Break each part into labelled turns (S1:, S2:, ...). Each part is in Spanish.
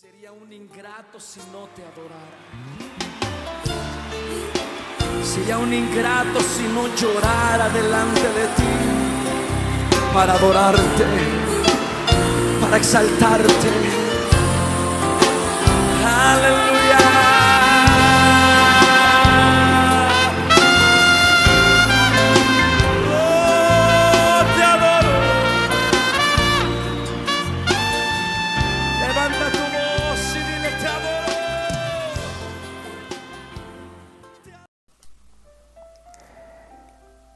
S1: Sería un ingrato si no te adorara. Sería un ingrato si no llorara delante de ti para adorarte, para exaltarte. Aleluya.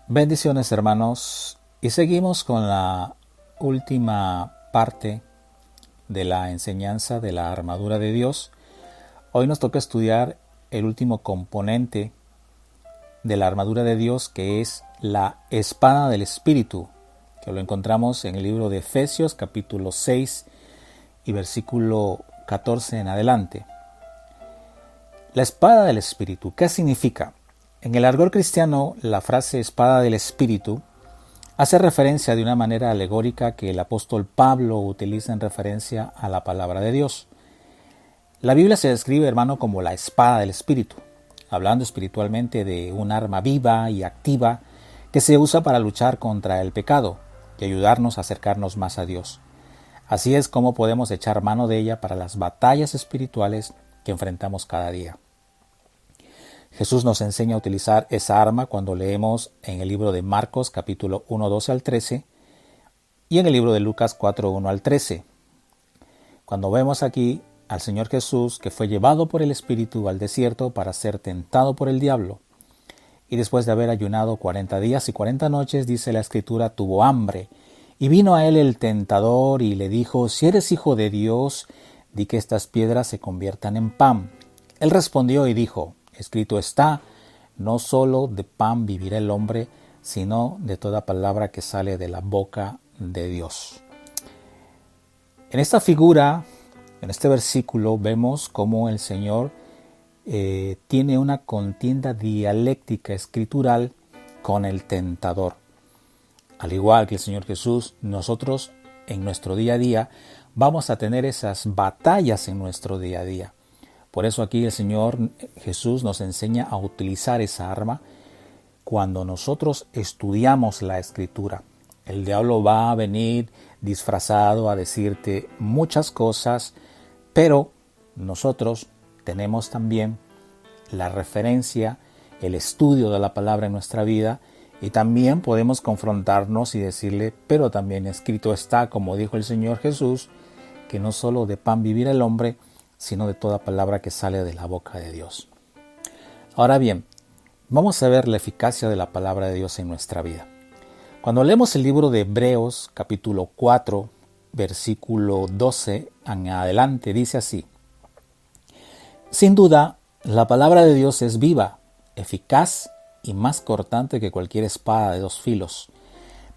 S2: Bendiciones, hermanos, y seguimos con la última parte de la enseñanza de la armadura de Dios. Hoy nos toca estudiar el último componente de la armadura de Dios, que es la espada del Espíritu, que lo encontramos en el libro de Efesios capítulo 6 y versículo 14 en adelante. La espada del Espíritu, ¿qué significa? En el argot cristiano, la frase espada del Espíritu hace referencia de una manera alegórica que el apóstol Pablo utiliza en referencia a la palabra de Dios. La Biblia se describe, hermano, como la espada del Espíritu, hablando espiritualmente de un arma viva y activa que se usa para luchar contra el pecado y ayudarnos a acercarnos más a Dios. Así es como podemos echar mano de ella para las batallas espirituales que enfrentamos cada día. Jesús nos enseña a utilizar esa arma cuando leemos en el libro de Marcos capítulo 1, 12 al 13 y en el libro de Lucas 4, 1 al 13. Cuando vemos aquí al Señor Jesús que fue llevado por el Espíritu al desierto para ser tentado por el diablo, y después de haber ayunado 40 días y 40 noches, dice la Escritura, tuvo hambre, y vino a él el tentador y le dijo: si eres hijo de Dios, di que estas piedras se conviertan en pan. Él respondió y dijo: escrito está, no solo de pan vivirá el hombre, sino de toda palabra que sale de la boca de Dios. En esta figura, en este versículo, vemos cómo el Señor tiene una contienda dialéctica escritural con el tentador. Al igual que el Señor Jesús, nosotros en nuestro día a día vamos a tener esas batallas en nuestro día a día. Por eso aquí el Señor Jesús nos enseña a utilizar esa arma cuando nosotros estudiamos la Escritura. El diablo va a venir disfrazado a decirte muchas cosas, pero nosotros tenemos también la referencia, el estudio de la palabra en nuestra vida, y también podemos confrontarnos y decirle: pero también escrito está, como dijo el Señor Jesús, que no solo de pan vivirá el hombre, sino de toda palabra que sale de la boca de Dios. Ahora bien, vamos a ver la eficacia de la palabra de Dios en nuestra vida. Cuando leemos el libro de Hebreos, capítulo 4, versículo 12 en adelante, dice así: sin duda, la palabra de Dios es viva, eficaz y más cortante que cualquier espada de dos filos.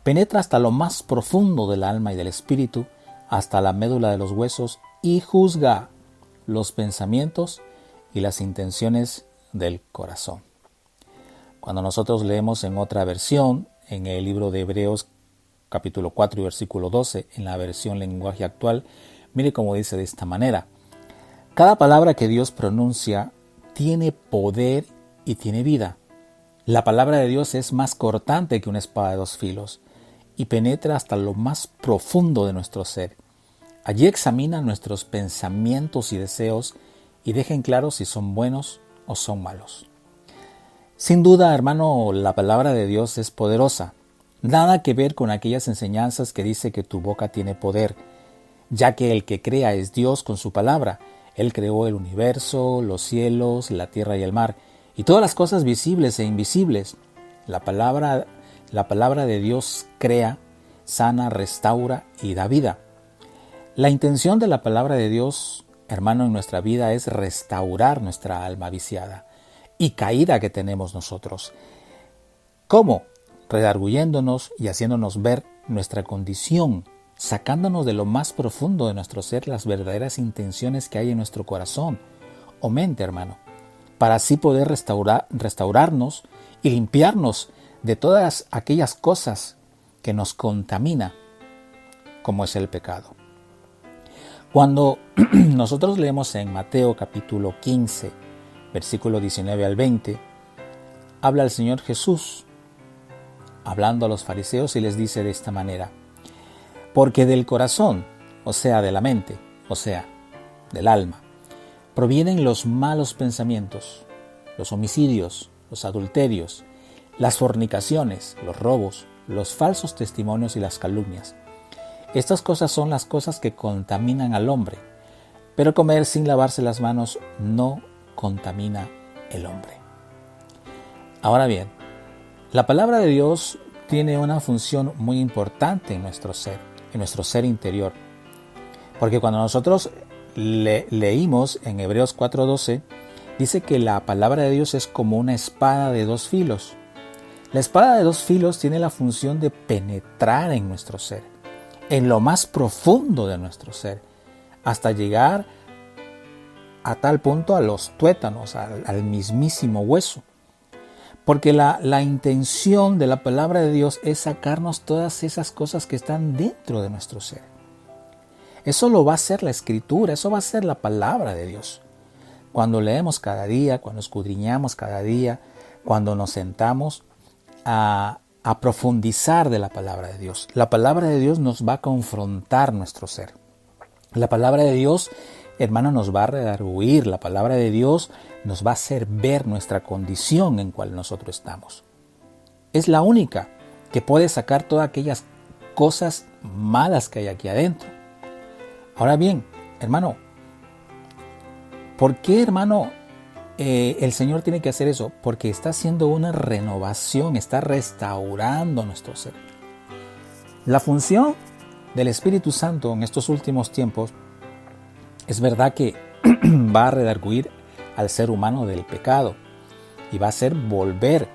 S2: Penetra hasta lo más profundo del alma y del espíritu, hasta la médula de los huesos, y juzga los pensamientos y las intenciones del corazón. Cuando nosotros leemos en otra versión, en el libro de Hebreos capítulo 4 y versículo 12, en la versión lenguaje actual, mire cómo dice de esta manera: cada palabra que Dios pronuncia tiene poder y tiene vida. La palabra de Dios es más cortante que una espada de dos filos y penetra hasta lo más profundo de nuestro ser. Allí examina nuestros pensamientos y deseos y deja en claro si son buenos o son malos. Sin duda, hermano, la palabra de Dios es poderosa. Nada que ver con aquellas enseñanzas que dice que tu boca tiene poder, ya que el que crea es Dios con su palabra. Él creó el universo, los cielos, la tierra y el mar, y todas las cosas visibles e invisibles. La palabra de Dios crea, sana, restaura y da vida. La intención de la palabra de Dios, hermano, en nuestra vida es restaurar nuestra alma viciada y caída que tenemos nosotros. ¿Cómo? Redarguyéndonos y haciéndonos ver nuestra condición, sacándonos de lo más profundo de nuestro ser las verdaderas intenciones que hay en nuestro corazón o mente, hermano, para así poder restaurarnos y limpiarnos de todas aquellas cosas que nos contaminan, como es el pecado. Cuando nosotros leemos en Mateo capítulo 15, versículo 19 al 20, habla el Señor Jesús hablando a los fariseos y les dice de esta manera: porque del corazón, o sea, de la mente, o sea, del alma, provienen los malos pensamientos, los homicidios, los adulterios, las fornicaciones, los robos, los falsos testimonios y las calumnias. Estas cosas son las cosas que contaminan al hombre, pero comer sin lavarse las manos no contamina el hombre. Ahora bien, la palabra de Dios tiene una función muy importante en nuestro ser interior. Porque cuando nosotros leímos en Hebreos 4:12, dice que la palabra de Dios es como una espada de dos filos. La espada de dos filos tiene la función de penetrar en nuestro ser, en lo más profundo de nuestro ser, hasta llegar a tal punto a los tuétanos, al mismísimo hueso. Porque la intención de la palabra de Dios es sacarnos todas esas cosas que están dentro de nuestro ser. Eso lo va a hacer la Escritura, eso va a ser la palabra de Dios. Cuando leemos cada día, cuando escudriñamos cada día, cuando nos sentamos a profundizar de la palabra de Dios. La palabra de Dios nos va a confrontar nuestro ser. La palabra de Dios, hermano, nos va a redarguir. La palabra de Dios nos va a hacer ver nuestra condición en cual nosotros estamos. Es la única que puede sacar todas aquellas cosas malas que hay aquí adentro. Ahora bien, hermano, ¿por qué, hermano, el Señor tiene que hacer eso? Porque está haciendo una renovación, está restaurando nuestro ser. La función del Espíritu Santo en estos últimos tiempos es verdad que va a redarguir al ser humano del pecado y va a hacer volver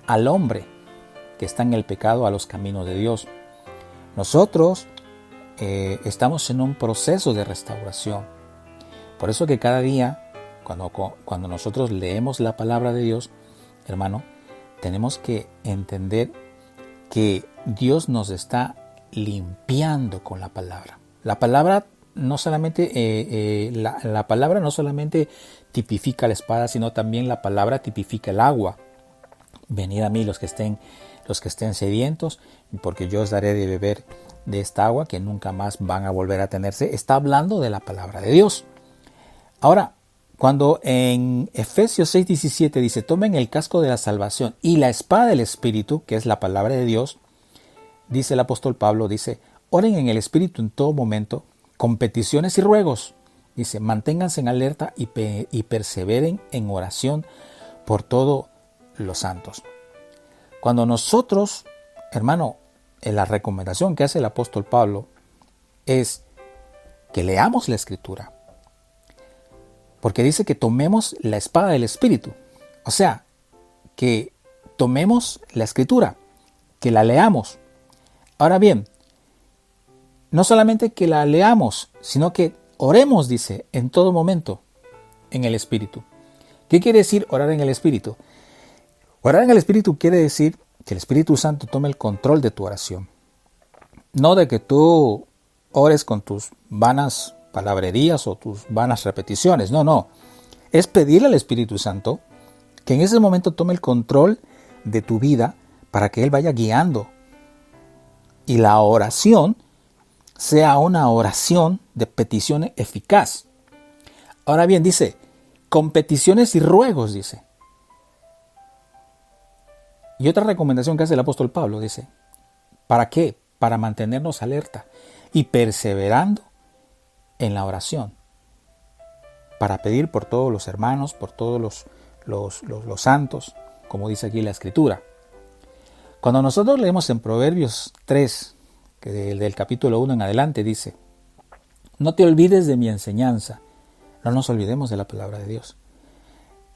S2: al hombre que está en el pecado a los caminos de Dios. Nosotros estamos en un proceso de restauración. Por eso que cada día, cuando nosotros leemos la palabra de Dios, hermano, tenemos que entender que Dios nos está limpiando con la palabra. La palabra no solamente la palabra no solamente tipifica la espada, sino también la palabra tipifica el agua. Venid a mí los que estén sedientos, porque yo os daré de beber de esta agua que nunca más van a volver a tenerse. Está hablando de la palabra de Dios. Ahora, cuando en Efesios 6:17 dice: tomen el casco de la salvación y la espada del Espíritu, que es la palabra de Dios, dice el apóstol Pablo, dice: oren en el Espíritu en todo momento, con peticiones y ruegos. Dice: manténganse en alerta y perseveren en oración por todos los santos. Cuando nosotros, hermano, la recomendación que hace el apóstol Pablo es que leamos la Escritura. Porque dice que tomemos la espada del Espíritu. O sea, que tomemos la Escritura, que la leamos. Ahora bien, no solamente que la leamos, sino que oremos, dice, en todo momento en el Espíritu. ¿Qué quiere decir orar en el Espíritu? Orar en el Espíritu quiere decir que el Espíritu Santo tome el control de tu oración. No de que tú ores con tus vanas palabrerías o tus vanas repeticiones. No. Es pedirle al Espíritu Santo que en ese momento tome el control de tu vida para que Él vaya guiando. Y la oración sea una oración de petición eficaz. Ahora bien, dice, con peticiones y ruegos, dice. Y otra recomendación que hace el apóstol Pablo, dice, ¿para qué? Para mantenernos alerta y perseverando en la oración, para pedir por todos los hermanos, por todos los santos, como dice aquí la Escritura. Cuando nosotros leemos en Proverbios 3, que del capítulo 1 en adelante, dice: no te olvides de mi enseñanza. No nos olvidemos de la palabra de Dios.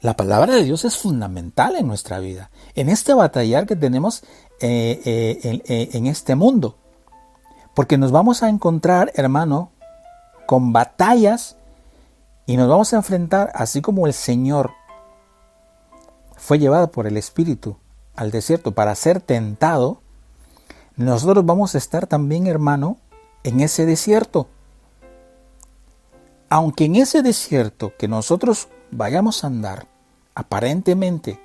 S2: La palabra de Dios es fundamental en nuestra vida, en este batallar que tenemos en este mundo. Porque nos vamos a encontrar, hermano, con batallas y nos vamos a enfrentar, así como el Señor fue llevado por el Espíritu al desierto para ser tentado. Nosotros vamos a estar también, hermano, en ese desierto. aunque en ese desierto que nosotros vayamos a andar, aparentemente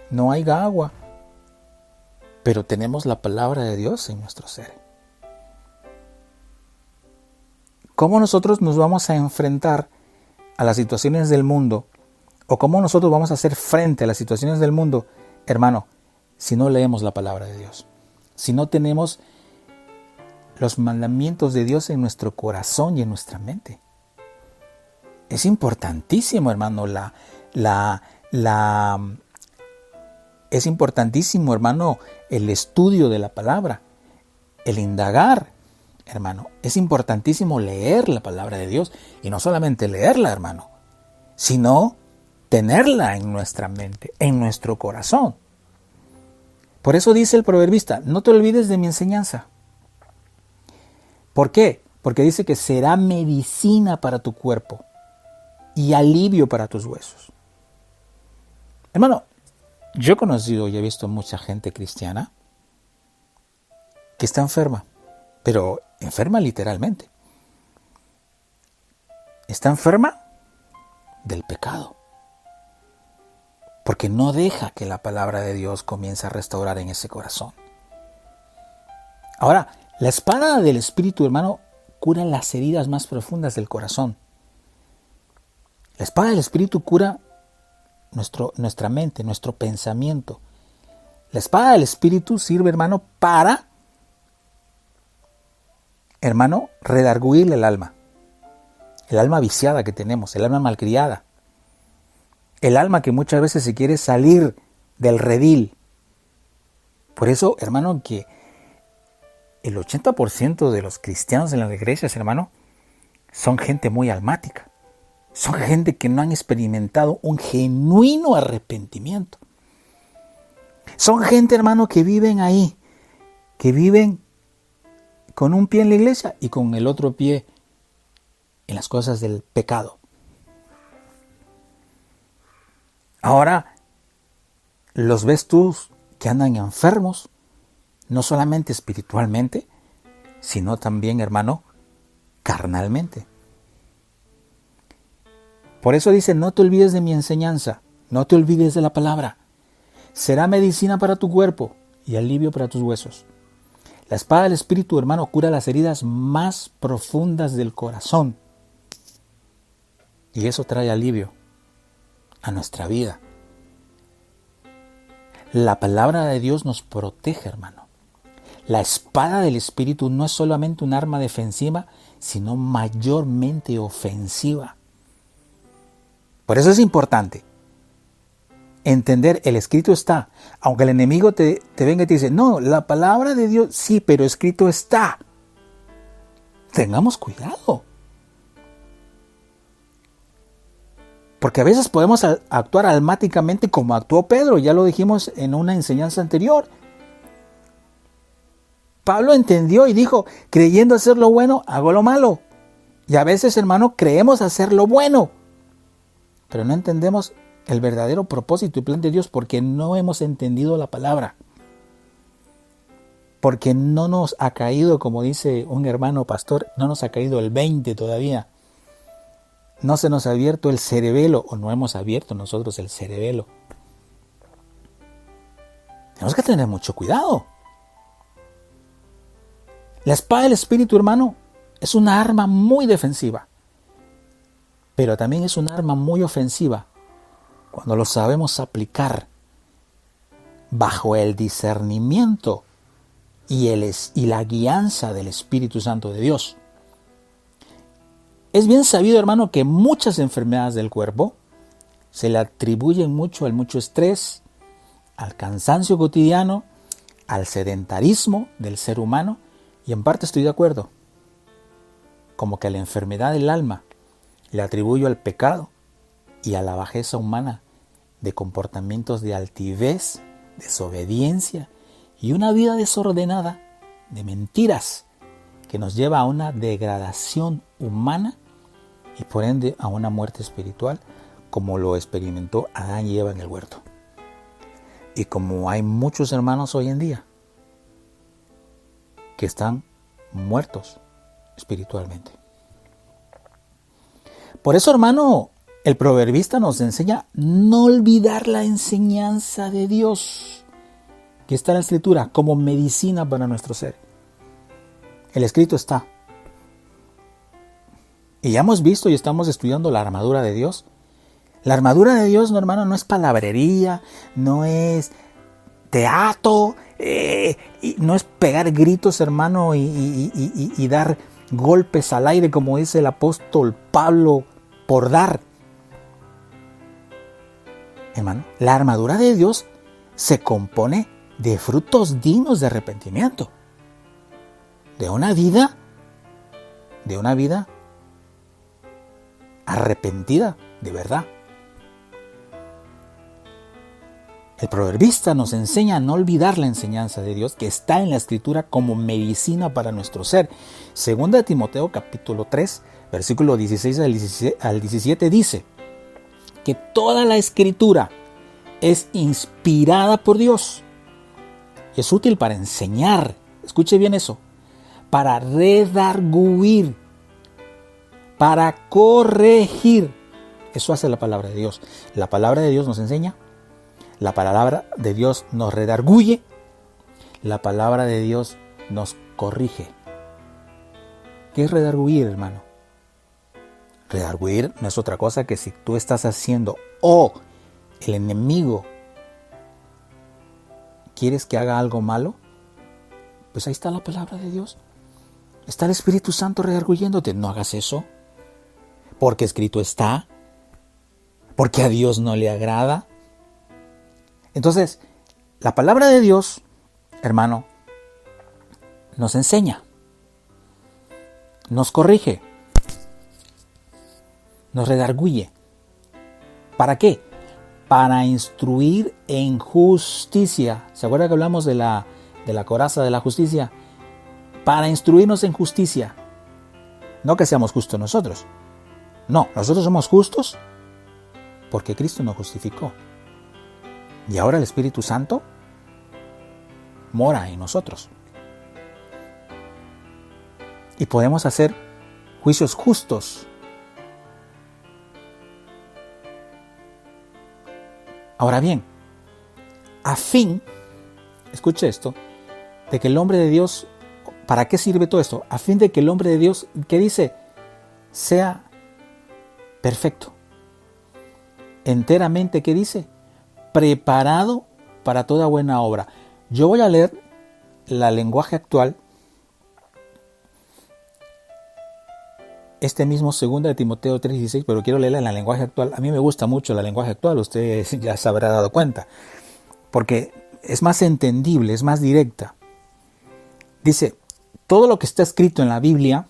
S2: no haya agua, pero tenemos la palabra de Dios en nuestro ser. ¿Cómo nosotros nos vamos a enfrentar a las situaciones del mundo? ¿O cómo nosotros vamos a hacer frente a las situaciones del mundo, hermano, si no leemos la palabra de Dios? Si no tenemos los mandamientos de Dios en nuestro corazón y en nuestra mente. Es importantísimo, hermano, es importantísimo, hermano, el estudio de la palabra, el indagar, hermano. Es importantísimo leer la palabra de Dios, y no solamente leerla, hermano, sino tenerla en nuestra mente, en nuestro corazón. Por eso dice el proverbista, no te olvides de mi enseñanza. ¿Por qué? Porque dice que será medicina para tu cuerpo y alivio para tus huesos. Hermano, yo he conocido y he visto mucha gente cristiana que está enferma, pero enferma literalmente. Está enferma del pecado, porque no deja que la palabra de Dios comience a restaurar en ese corazón. Ahora, la espada del Espíritu, hermano, cura las heridas más profundas del corazón. La espada del Espíritu cura nuestra mente, nuestro pensamiento. La espada del Espíritu sirve, hermano, para, hermano, redarguir el alma viciada que tenemos, el alma malcriada, el alma que muchas veces se quiere salir del redil. Por eso, hermano, que el 80% de los cristianos en las iglesias, hermano, son gente muy almática. Son gente que no han experimentado un genuino arrepentimiento. Son gente, hermano, que viven ahí, que viven con un pie en la iglesia y con el otro pie en las cosas del pecado. Ahora, los ves tú que andan enfermos, no solamente espiritualmente, sino también, hermano, carnalmente. Por eso dice, no te olvides de mi enseñanza, no te olvides de la palabra. Será medicina para tu cuerpo y alivio para tus huesos. La espada del Espíritu, hermano, cura las heridas más profundas del corazón. Y eso trae alivio a nuestra vida. La palabra de Dios nos protege, hermano. La espada del Espíritu no es solamente un arma defensiva, sino mayormente ofensiva. Por eso es importante entender, el escrito está. Aunque el enemigo te venga y te dice, no, la palabra de Dios, sí, pero escrito está. Tengamos cuidado. Porque a veces podemos actuar almáticamente como actuó Pedro, ya lo dijimos en una enseñanza anterior. Pablo entendió y dijo, creyendo hacer lo bueno, hago lo malo. Y a veces, hermano, creemos hacer lo bueno, pero no entendemos el verdadero propósito y plan de Dios porque no hemos entendido la palabra. Porque no nos ha caído, como dice un hermano pastor, no nos ha caído el 20 todavía. No se nos ha abierto el cerebelo, o no hemos abierto nosotros el cerebelo. Tenemos que tener mucho cuidado. La espada del Espíritu, hermano, es una arma muy defensiva, pero también es un arma muy ofensiva cuando lo sabemos aplicar bajo el discernimiento y la guianza del Espíritu Santo de Dios. Es bien sabido, hermano, que muchas enfermedades del cuerpo se le atribuyen mucho al mucho estrés, al cansancio cotidiano, al sedentarismo del ser humano, y en parte estoy de acuerdo. Como que a la enfermedad del alma le atribuyo al pecado y a la bajeza humana de comportamientos de altivez, desobediencia y una vida desordenada de mentiras que nos lleva a una degradación humana y por ende a una muerte espiritual, como lo experimentó Adán y Eva en el huerto. Y como hay muchos hermanos hoy en día que están muertos espiritualmente. Por eso, hermano, el proverbista nos enseña no olvidar la enseñanza de Dios, que está en la Escritura, como medicina para nuestro ser. El escrito está. Y ya hemos visto y estamos estudiando la armadura de Dios. La armadura de Dios, no, hermano, no es palabrería, no es teatro, no es pegar gritos, hermano, y dar golpes al aire, como dice el apóstol Pablo, por dar. Hermano, la armadura de Dios se compone de frutos dignos de arrepentimiento, de una vida arrepentida de verdad. El proverbista nos enseña a no olvidar la enseñanza de Dios que está en la Escritura como medicina para nuestro ser. Segunda de Timoteo capítulo 3, versículo 16 al 17 dice que toda la Escritura es inspirada por Dios. Es útil para enseñar, escuche bien eso, para redarguir, para corregir. Eso hace la palabra de Dios. La palabra de Dios nos enseña, la palabra de Dios nos redarguye, la palabra de Dios nos corrige. ¿Qué es redarguir, hermano? Redarguir no es otra cosa que si tú estás haciendo o el enemigo quieres que haga algo malo, pues ahí está la palabra de Dios. Está el Espíritu Santo redarguyéndote. No hagas eso, porque escrito está, porque a Dios no le agrada. Entonces, la palabra de Dios, hermano, nos enseña, nos corrige, nos redarguye. ¿Para qué? Para instruir en justicia. ¿Se acuerda que hablamos de la coraza de la justicia? Para instruirnos en justicia. No que seamos justos nosotros. No, nosotros somos justos porque Cristo nos justificó. Y ahora el Espíritu Santo mora en nosotros. Y podemos hacer juicios justos. Ahora bien, a fin, escuche esto, de que el hombre de Dios, ¿para qué sirve todo esto? A fin de que el hombre de Dios, ¿qué dice? Sea perfecto. Enteramente, ¿qué dice? Preparado para toda buena obra. Yo voy a leer la lenguaje actual, este mismo 2 de Timoteo 3:16, pero quiero leerla en la lenguaje actual. A mí me gusta mucho la lenguaje actual, usted ya se habrá dado cuenta, porque es más entendible, es más directa. Dice, todo lo que está escrito en la Biblia,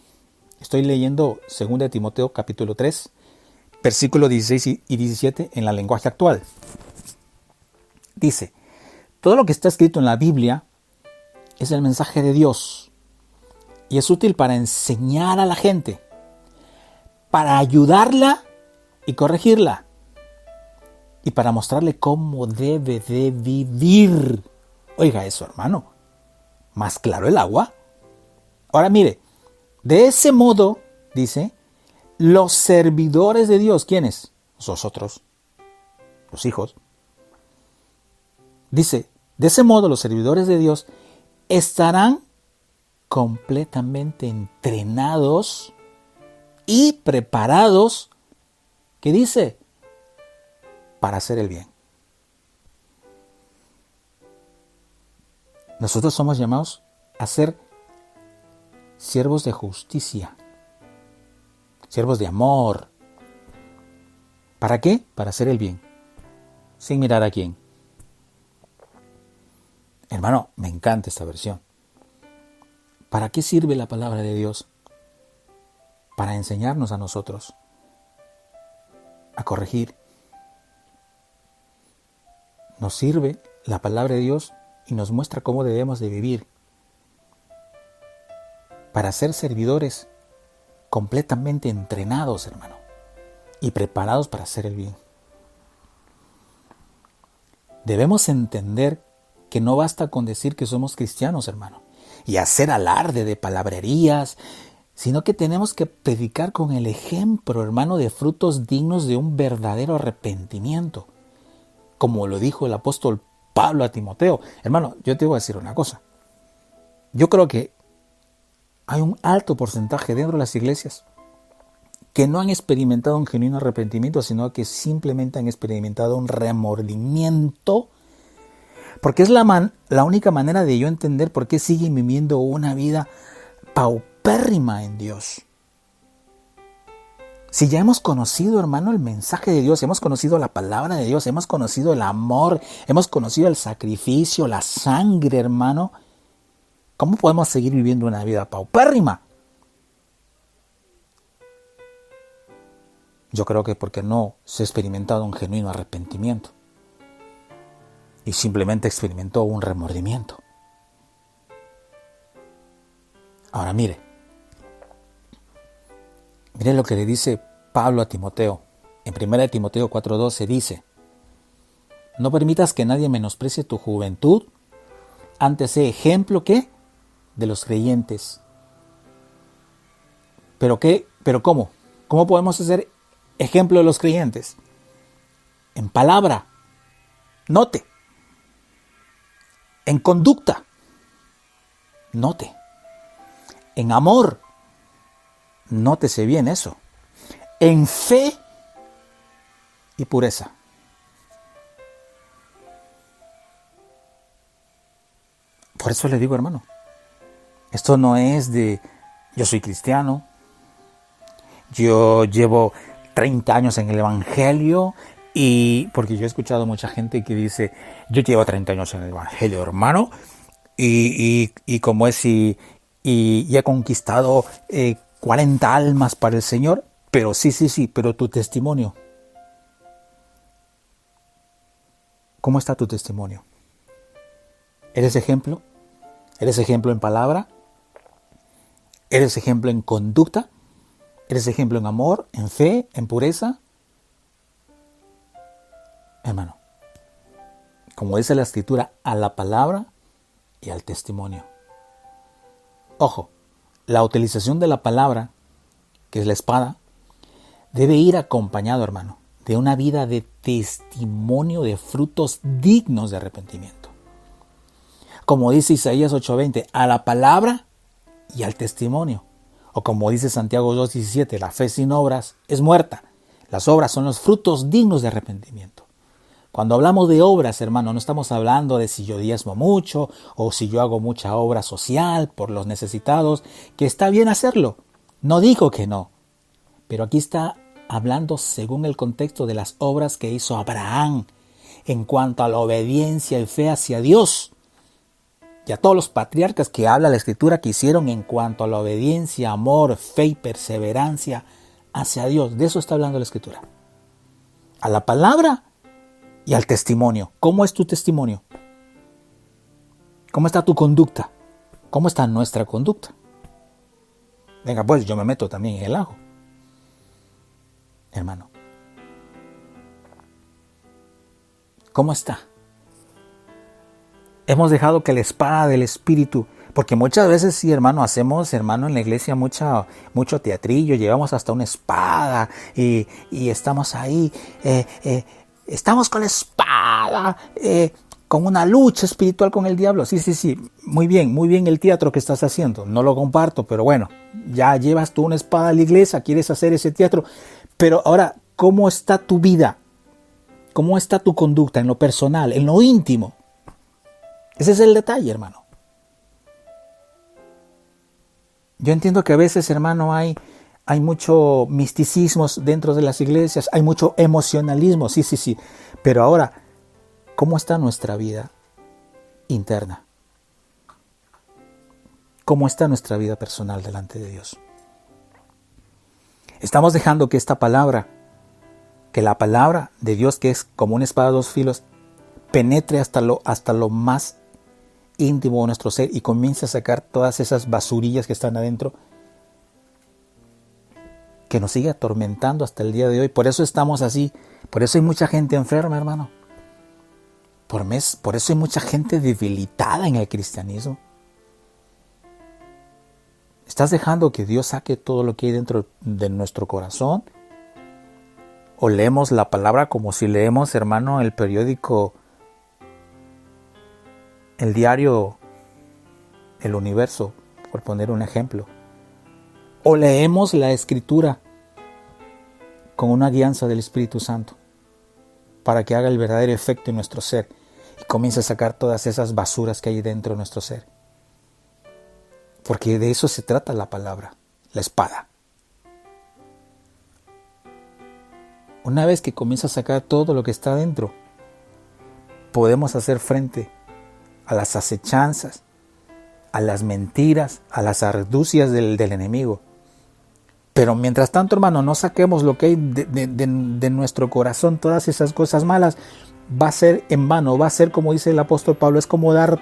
S2: estoy leyendo 2 de Timoteo capítulo 3, versículos 16 y 17 en la lenguaje actual. Dice, todo lo que está escrito en la Biblia es el mensaje de Dios y es útil para enseñar a la gente, para ayudarla y corregirla, y para mostrarle cómo debe de vivir. Oiga eso, hermano, más claro el agua. Ahora mire, de ese modo, dice, los servidores de Dios, ¿quiénes? Nosotros, los hijos. Dice, de ese modo los servidores de Dios estarán completamente entrenados y preparados, ¿qué dice? Para hacer el bien. Nosotros somos llamados a ser siervos de justicia, siervos de amor. ¿Para qué? Para hacer el bien, sin mirar a quién. Hermano, me encanta esta versión. ¿Para qué sirve la palabra de Dios? Para enseñarnos a nosotros, a corregir. Nos sirve la palabra de Dios y nos muestra cómo debemos de vivir. Para ser servidores completamente entrenados, hermano, y preparados para hacer el bien. Debemos entender que no basta con decir que somos cristianos, hermano, y hacer alarde de palabrerías, sino que tenemos que predicar con el ejemplo, hermano, de frutos dignos de un verdadero arrepentimiento. Como lo dijo el apóstol Pablo a Timoteo. Hermano, yo te voy a decir una cosa. Yo creo que hay un alto porcentaje dentro de las iglesias que no han experimentado un genuino arrepentimiento, sino que simplemente han experimentado un remordimiento, porque es la única manera de yo entender por qué siguen viviendo una vida paupérrima en Dios. Si ya hemos conocido, hermano, el mensaje de Dios, hemos conocido la palabra de Dios, hemos conocido el amor, hemos conocido el sacrificio, la sangre, hermano, ¿cómo podemos seguir viviendo una vida paupérrima? Yo creo que porque no se ha experimentado un genuino arrepentimiento y simplemente experimentó un remordimiento. Ahora mire lo que le dice Pablo a Timoteo. En 1 Timoteo 4:12 dice: no permitas que nadie menosprecie tu juventud, antes sé ejemplo, ¿qué? De los creyentes. ¿Pero qué? ¿Pero cómo? ¿Cómo podemos ser ejemplo de los creyentes? En palabra, note. En conducta, note. En amor, nótese bien eso. En fe y pureza. Por eso le digo, hermano, esto no es de yo soy cristiano, yo llevo 30 años en el evangelio, y porque yo he escuchado mucha gente que dice, yo llevo 30 años en el evangelio, hermano, y como es y he conquistado 40 almas para el Señor, pero sí, pero tu testimonio, ¿cómo está tu testimonio? ¿Eres ejemplo? ¿Eres ejemplo en palabra? ¿Eres ejemplo en conducta? ¿Eres ejemplo en amor, en fe, en pureza? Hermano, como dice la Escritura, a la palabra y al testimonio. Ojo, la utilización de la palabra, que es la espada, debe ir acompañado, hermano, de una vida de testimonio de frutos dignos de arrepentimiento. Como dice Isaías 8:20, a la palabra y al testimonio. O como dice Santiago 2:17, la fe sin obras es muerta. Las obras son los frutos dignos de arrepentimiento. Cuando hablamos de obras, hermano, no estamos hablando de si yo diezmo mucho o si yo hago mucha obra social por los necesitados, que está bien hacerlo. No digo que no. Pero aquí está hablando según el contexto de las obras que hizo Abraham en cuanto a la obediencia y fe hacia Dios. Y a todos los patriarcas que habla la Escritura que hicieron en cuanto a la obediencia, amor, fe y perseverancia hacia Dios. De eso está hablando la Escritura. A la palabra y al testimonio. ¿Cómo es tu testimonio? ¿Cómo está tu conducta? ¿Cómo está nuestra conducta? Venga, pues yo me meto también en el ajo. Hermano, ¿cómo está? Hemos dejado que la espada del Espíritu, porque muchas veces sí, hermano, hacemos, hermano, en la iglesia mucho teatrillo, llevamos hasta una espada y estamos ahí, estamos con la espada, con una lucha espiritual con el diablo. Sí, muy bien el teatro que estás haciendo, no lo comparto, pero bueno, ya llevas tú una espada a la iglesia, quieres hacer ese teatro, pero ahora, ¿cómo está tu vida? ¿Cómo está tu conducta en lo personal, en lo íntimo? Ese es el detalle, hermano. Yo entiendo que a veces, hermano, hay mucho misticismo dentro de las iglesias, hay mucho emocionalismo, sí. Pero ahora, ¿cómo está nuestra vida interna? ¿Cómo está nuestra vida personal delante de Dios? Estamos dejando que esta palabra, que la palabra de Dios, que es como una espada de dos filos, penetre hasta lo más íntimo de nuestro ser y comience a sacar todas esas basurillas que están adentro, que nos sigue atormentando hasta el día de hoy. Por eso estamos así, por eso hay mucha gente enferma, hermano. Por eso hay mucha gente debilitada en el cristianismo. ¿Estás dejando que Dios saque todo lo que hay dentro de nuestro corazón? ¿O leemos la palabra como si leemos, hermano, el periódico, el diario El Universo, por poner un ejemplo? ¿O leemos la Escritura con una guianza del Espíritu Santo para que haga el verdadero efecto en nuestro ser y comience a sacar todas esas basuras que hay dentro de nuestro ser? Porque de eso se trata la palabra, la espada. Una vez que comienza a sacar todo lo que está dentro, podemos hacer frente a las acechanzas, a las mentiras, a las arducias del enemigo. Pero mientras tanto, hermano, no saquemos lo que hay de nuestro corazón, todas esas cosas malas, va a ser en vano, va a ser como dice el apóstol Pablo, es como dar,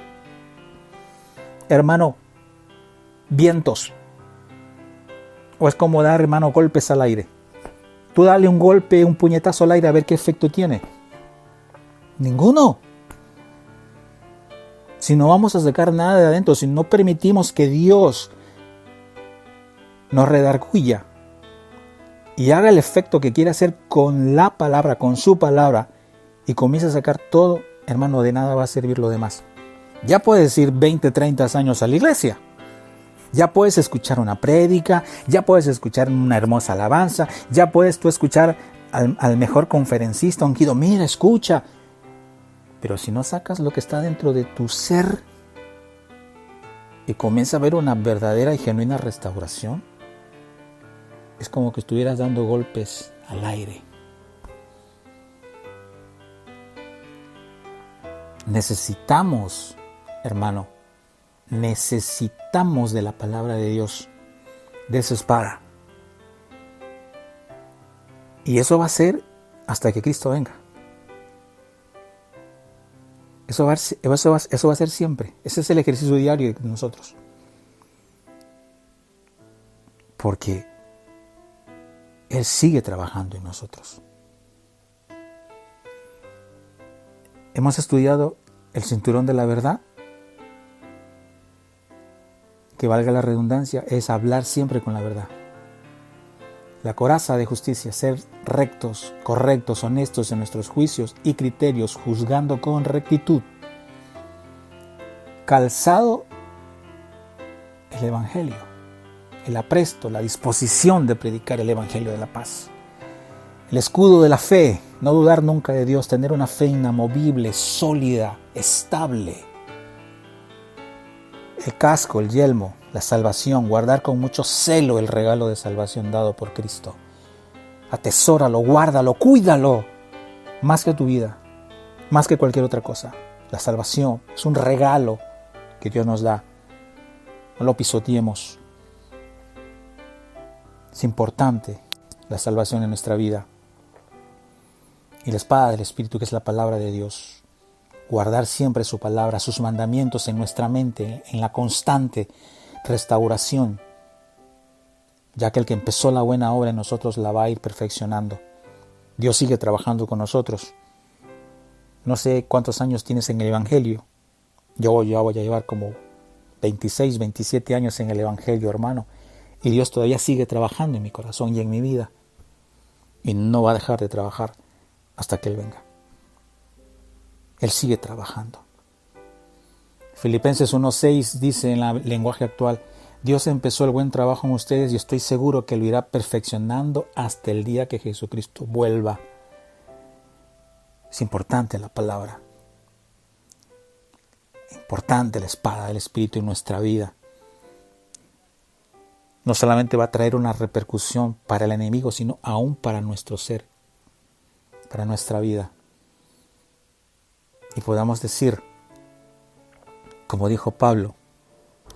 S2: hermano, vientos. O es como dar, hermano, golpes al aire. Tú dale un golpe, un puñetazo al aire a ver qué efecto tiene. Ninguno. Si no vamos a sacar nada de adentro, si no permitimos que Dios nos redarguya y haga el efecto que quiere hacer con la palabra, con su palabra, y comienza a sacar todo, hermano, de nada va a servir lo demás. Ya puedes ir 20, 30 años a la iglesia. Ya puedes escuchar una prédica, ya puedes escuchar una hermosa alabanza, ya puedes tú escuchar al mejor conferencista ungido. Mira, escucha. Pero si no sacas lo que está dentro de tu ser y comienza a ver una verdadera y genuina restauración, es como que estuvieras dando golpes al aire. Necesitamos, hermano, necesitamos de la palabra de Dios, de esa espada. Y eso va a ser hasta que Cristo venga. Eso va a ser siempre. Ese es el ejercicio diario de nosotros. Porque Él sigue trabajando en nosotros. Hemos estudiado el cinturón de la verdad. Que valga la redundancia, es hablar siempre con la verdad. La coraza de justicia, ser rectos, correctos, honestos en nuestros juicios y criterios, juzgando con rectitud. Calzado el Evangelio, el apresto, la disposición de predicar el Evangelio de la paz. El escudo de la fe, no dudar nunca de Dios, tener una fe inamovible, sólida, estable. El casco, el yelmo, la salvación, guardar con mucho celo el regalo de salvación dado por Cristo. Atesóralo, guárdalo, cuídalo, más que tu vida, más que cualquier otra cosa. La salvación es un regalo que Dios nos da. No lo pisoteemos. Es importante la salvación en nuestra vida. Y la espada del Espíritu, que es la palabra de Dios. Guardar siempre su palabra, sus mandamientos en nuestra mente, en la constante restauración, ya que el que empezó la buena obra en nosotros la va a ir perfeccionando. Dios sigue trabajando con nosotros. No sé cuántos años tienes en el Evangelio. Yo voy a llevar como 26, 27 años en el Evangelio, hermano. Y Dios todavía sigue trabajando en mi corazón y en mi vida. Y no va a dejar de trabajar hasta que Él venga. Él sigue trabajando. Filipenses 1:6 dice en el lenguaje actual: Dios empezó el buen trabajo en ustedes y estoy seguro que lo irá perfeccionando hasta el día que Jesucristo vuelva. Es importante la palabra. Importante la espada del Espíritu en nuestra vida. No solamente va a traer una repercusión para el enemigo, sino aún para nuestro ser, para nuestra vida. Y podamos decir, como dijo Pablo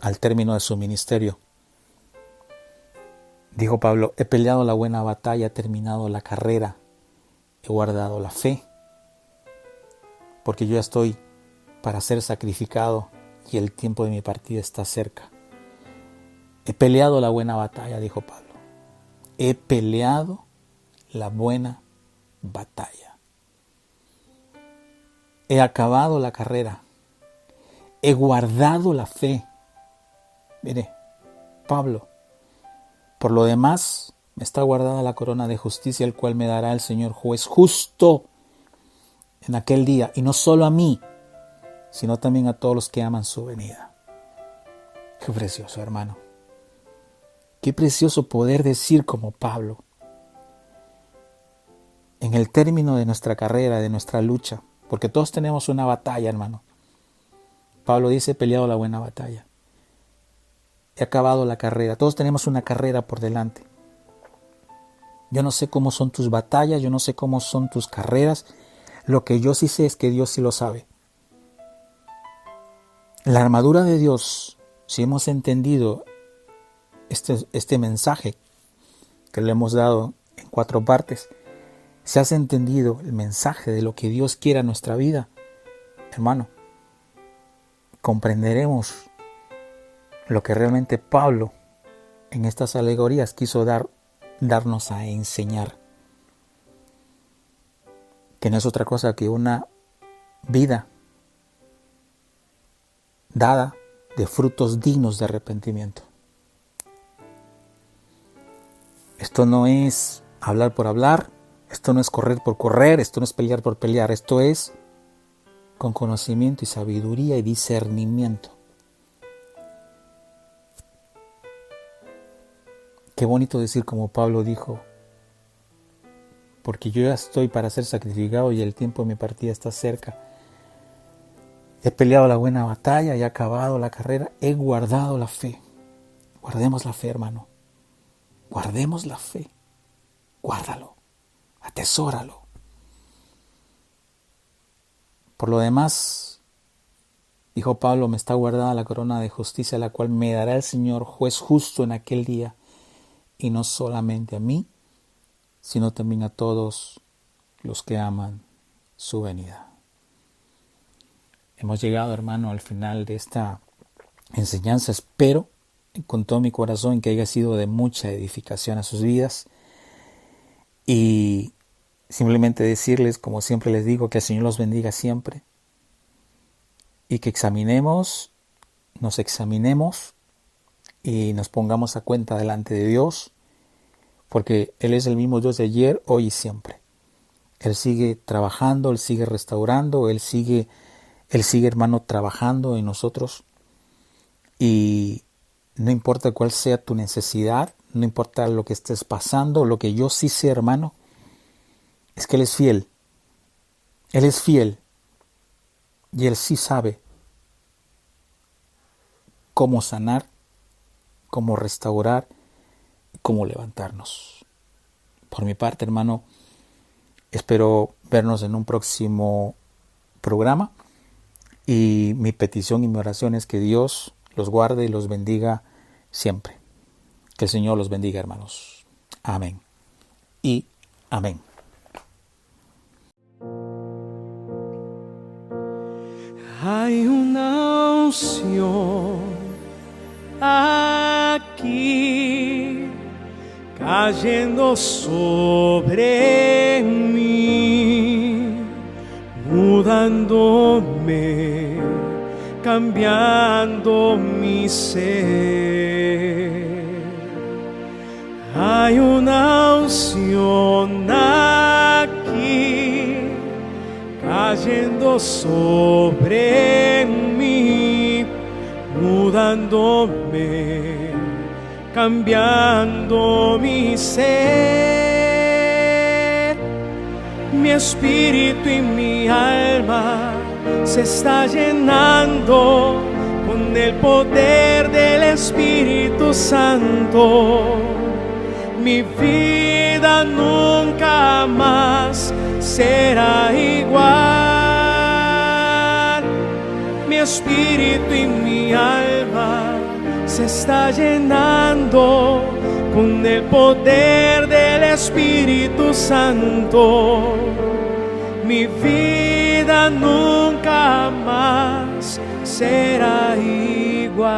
S2: al término de su ministerio, dijo Pablo: he peleado la buena batalla, he terminado la carrera, he guardado la fe, porque yo ya estoy para ser sacrificado y el tiempo de mi partida está cerca. He peleado la buena batalla, dijo Pablo. He peleado la buena batalla. He acabado la carrera. He guardado la fe. Mire, Pablo. Por lo demás, me está guardada la corona de justicia, el cual me dará el Señor juez justo en aquel día, y no solo a mí, sino también a todos los que aman su venida. Qué precioso, hermano. Qué precioso poder decir como Pablo, en el término de nuestra carrera, de nuestra lucha, porque todos tenemos una batalla, hermano. Pablo dice, he peleado la buena batalla. He acabado la carrera. Todos tenemos una carrera por delante. Yo no sé cómo son tus batallas, yo no sé cómo son tus carreras. Lo que yo sí sé es que Dios sí lo sabe. La armadura de Dios, si hemos entendido este mensaje que le hemos dado en 4 partes, si has entendido el mensaje de lo que Dios quiere a nuestra vida, hermano, comprenderemos lo que realmente Pablo en estas alegorías quiso darnos a enseñar, que no es otra cosa que una vida dada de frutos dignos de arrepentimiento. Esto no es hablar por hablar, esto no es correr por correr, esto no es pelear por pelear, esto es con conocimiento y sabiduría y discernimiento. Qué bonito decir como Pablo dijo, porque yo ya estoy para ser sacrificado y el tiempo de mi partida está cerca. He peleado la buena batalla, he acabado la carrera, he guardado la fe. Guardemos la fe, hermano. Guardemos la fe. Guárdalo. Atesóralo. Por lo demás, dijo Pablo, me está guardada la corona de justicia, la cual me dará el Señor juez justo en aquel día, y no solamente a mí, sino también a todos los que aman su venida. Hemos llegado, hermano, al final de esta enseñanza. Espero con todo mi corazón que haya sido de mucha edificación a sus vidas. Y simplemente decirles, como siempre les digo, que el Señor los bendiga siempre. Y que nos examinemos y nos pongamos a cuenta delante de Dios. Porque Él es el mismo Dios de ayer, hoy y siempre. Él sigue trabajando, Él sigue restaurando, Él sigue, hermano, trabajando en nosotros. Y no importa cuál sea tu necesidad, no importa lo que estés pasando, lo que yo sí sé, hermano, es que Él es fiel. Él es fiel. Y Él sí sabe cómo sanar, cómo restaurar, cómo levantarnos. Por mi parte, hermano, espero vernos en un próximo programa. Y mi petición y mi oración es que Dios los guarde y los bendiga siempre. Que el Señor los bendiga, hermanos. Amén. Y amén.
S1: Hay una unción aquí cayendo sobre mí, mudándome, cambiando mi ser. Hay una unción aquí cayendo sobre mí, mudándome, cambiando mi ser. Mi espíritu y mi alma se está llenando con el poder del Espíritu Santo. Mi vida nunca más será igual. Mi espíritu y mi alma se está llenando con el poder del Espíritu Santo. Mi vida nunca más será igual.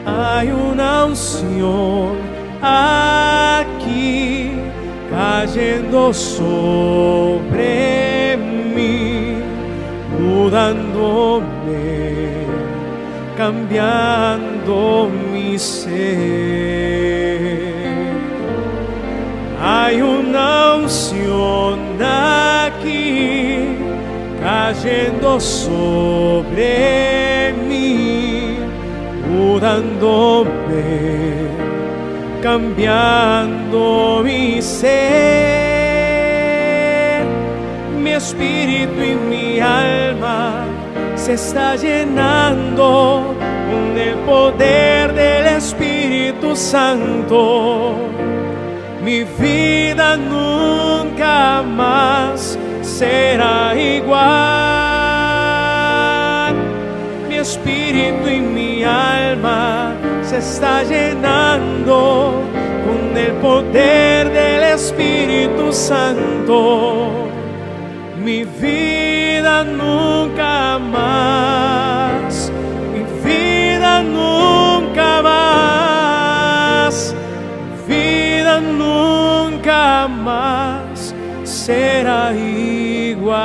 S1: Hay una unción aquí cayendo sobre mí, mudándome, cambiando mi ser. Hay una unción aquí cayendo sobre mí, mudándome, cambiando mi ser. Mi espíritu y mi alma se está llenando con el poder del Espíritu Santo. Mi vida nunca más será igual. Mi espíritu y mi alma se está llenando con el poder del Espíritu Santo. Mi vida nunca más, mi vida nunca más, mi vida nunca más será igual.